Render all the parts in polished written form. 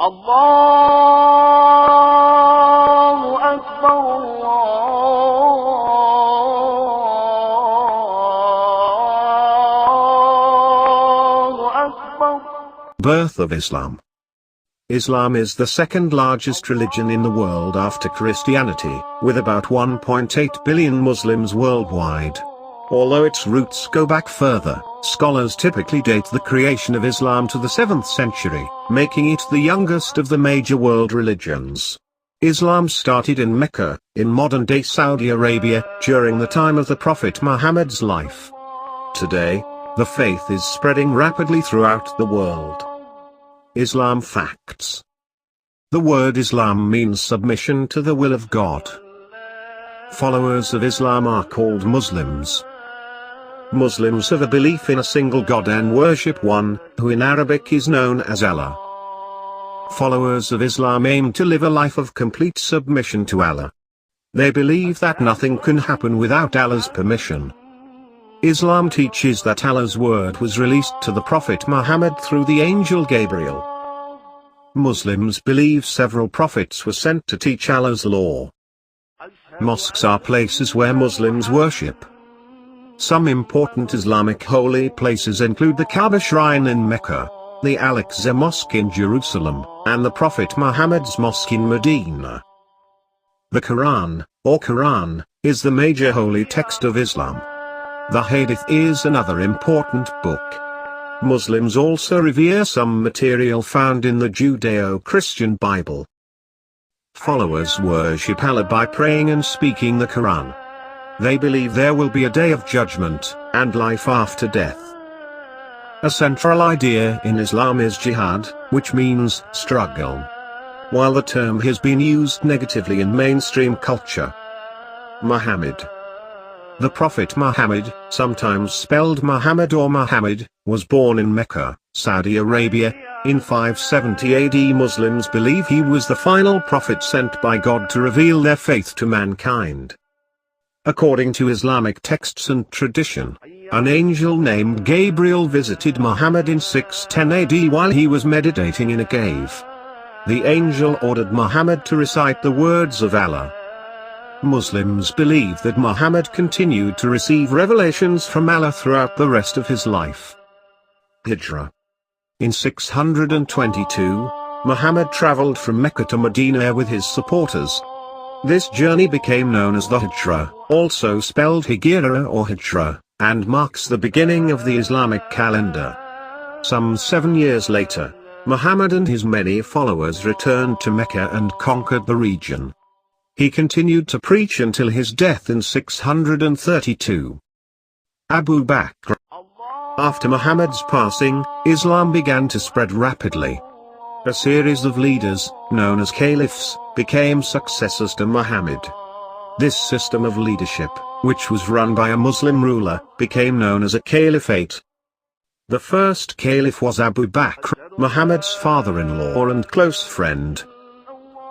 الله أكبر الله أكبر. Birth of Islam. Islam is the second largest religion in the world after Christianity, with about 1.8 billion Muslims worldwide. Although its roots go back further, scholars typically date the creation of Islam to the 7th century, making it the youngest of the major world religions. Islam started in Mecca, in modern-day Saudi Arabia, during the time of the Prophet Muhammad's life. Today, the faith is spreading rapidly throughout the world. Islam facts. The word Islam means submission to the will of God. Followers of Islam are called Muslims. Muslims have a belief in a single God and worship one, who in Arabic is known as Allah. Followers of Islam aim to live a life of complete submission to Allah. They believe that nothing can happen without Allah's permission. Islam teaches that Allah's word was released to the Prophet Muhammad through the angel Gabriel. Muslims believe several prophets were sent to teach Allah's law. Mosques are places where Muslims worship. Some important Islamic holy places include the Kaaba Shrine in Mecca, the Al-Aqsa Mosque in Jerusalem, and the Prophet Muhammad's Mosque in Medina. The Quran, or Quran, is the major holy text of Islam. The Hadith is another important book. Muslims also revere some material found in the Judeo-Christian Bible. Followers worship Allah by praying and speaking the Quran. They believe there will be a day of judgment, and life after death. A central idea in Islam is jihad, which means struggle. While the term has been used negatively in mainstream culture. Muhammad. The Prophet Muhammad, sometimes spelled Muhammad or Muhammad, was born in Mecca, Saudi Arabia, in 570 AD. Muslims believe he was the final prophet sent by God to reveal their faith to mankind. According to Islamic texts and tradition, an angel named Gabriel visited Muhammad in 610 AD while he was meditating in a cave. The angel ordered Muhammad to recite the words of Allah. Muslims believe that Muhammad continued to receive revelations from Allah throughout the rest of his life. Hijrah. In 622, Muhammad traveled from Mecca to Medina with his supporters. This journey became known as the Hijrah, also spelled Hijra or Hijra, and marks the beginning of the Islamic calendar. Some 7 years later, Muhammad and his many followers returned to Mecca and conquered the region. He continued to preach until his death in 632. Abu Bakr. After Muhammad's passing, Islam began to spread rapidly. A series of leaders, known as caliphs, became successors to Muhammad. This system of leadership, which was run by a Muslim ruler, became known as a caliphate. The first caliph was Abu Bakr, Muhammad's father-in-law and close friend.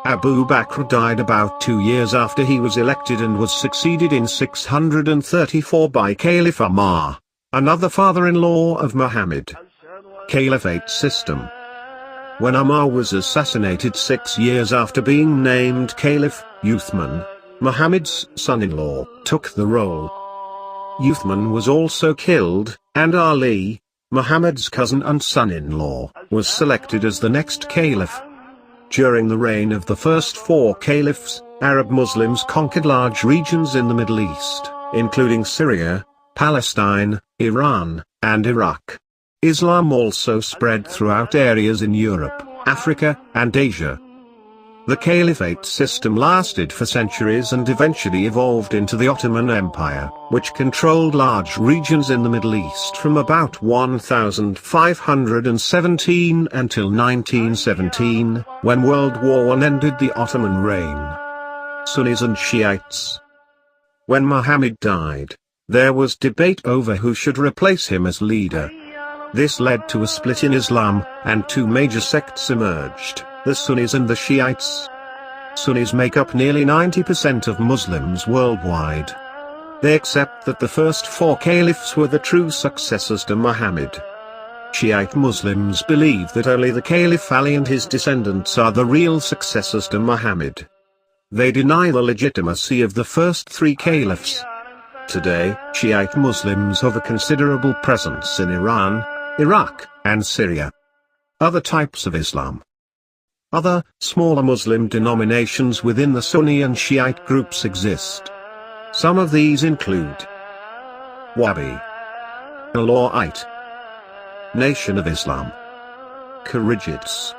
Abu Bakr died about 2 years after he was elected and was succeeded in 634 by Caliph Umar, another father-in-law of Muhammad. Caliphate system. When Umar was assassinated 6 years after being named Caliph, Uthman, Muhammad's son-in-law, took the role. Uthman was also killed, and Ali, Muhammad's cousin and son-in-law, was selected as the next caliph. During the reign of the first 4 caliphs, Arab Muslims conquered large regions in the Middle East, including Syria, Palestine, Iran, and Iraq. Islam also spread throughout areas in Europe, Africa, and Asia. The caliphate system lasted for centuries and eventually evolved into the Ottoman Empire, which controlled large regions in the Middle East from about 1517 until 1917, when World War I ended the Ottoman reign. Sunnis and Shiites. When Muhammad died, there was debate over who should replace him as leader. This led to a split in Islam, and 2 major sects emerged, the Sunnis and the Shiites. Sunnis make up nearly 90% of Muslims worldwide. They accept that the first 4 caliphs were the true successors to Muhammad. Shiite Muslims believe that only the Caliph Ali and his descendants are the real successors to Muhammad. They deny the legitimacy of the first three caliphs. Today, Shiite Muslims have a considerable presence in Iran, Iraq, and Syria. Other types of Islam. Other, smaller Muslim denominations within the Sunni and Shiite groups exist. Some of these include Wahhabi, Alawite, Nation of Islam, Kharijites.